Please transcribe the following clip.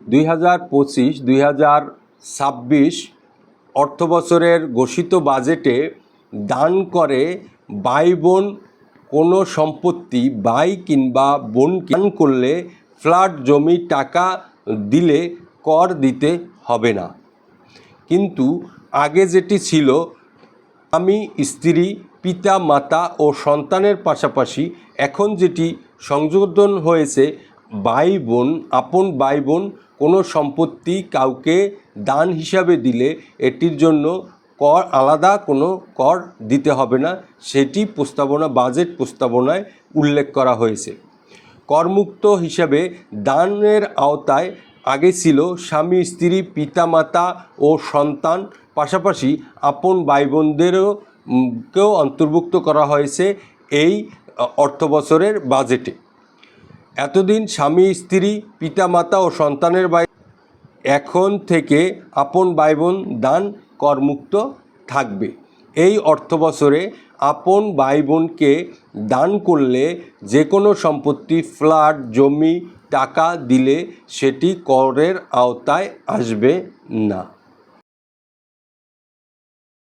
2025-2026 অর্থবছরের ঘোষিত বাজেটে দান করে ভাই বোন কোনো সম্পত্তি ভাই কিংবা বোনকে দান করলে ফ্ল্যাট জমি টাকা দিলে কর দিতে হবে না। কিন্তু আগে যেটি ছিল, স্বামী স্ত্রী পিতা মাতা ও সন্তানের পাশাপাশি এখন যেটি সংযোজন হয়েছে, ভাই বোন আপন ভাই বোন কোনো সম্পত্তি কাউকে দান হিসাবে দিলে এটির জন্য কর আলাদা কোনো কর দিতে হবে না, সেটি বাজেট প্রস্তাবনায় উল্লেখ করা হয়েছে। করমুক্ত হিসাবে দানের আওতায় আগে ছিল স্বামী স্ত্রী পিতামাতা ও সন্তান, পাশাপাশি আপন ভাই বোনদেরকেও অন্তর্ভুক্ত করা হয়েছে এই অর্থবছরের বাজেটে। এতদিন স্বামী স্ত্রী পিতামাতা ও সন্তানের বাইরে, এখন থেকে আপন ভাই বোন দান করমুক্ত থাকবে। এই অর্থবছরে আপন ভাই বোনকে দান করলে যে কোনো সম্পত্তি ফ্ল্যাট জমি টাকা দিলে সেটি করের আওতায় আসবে না।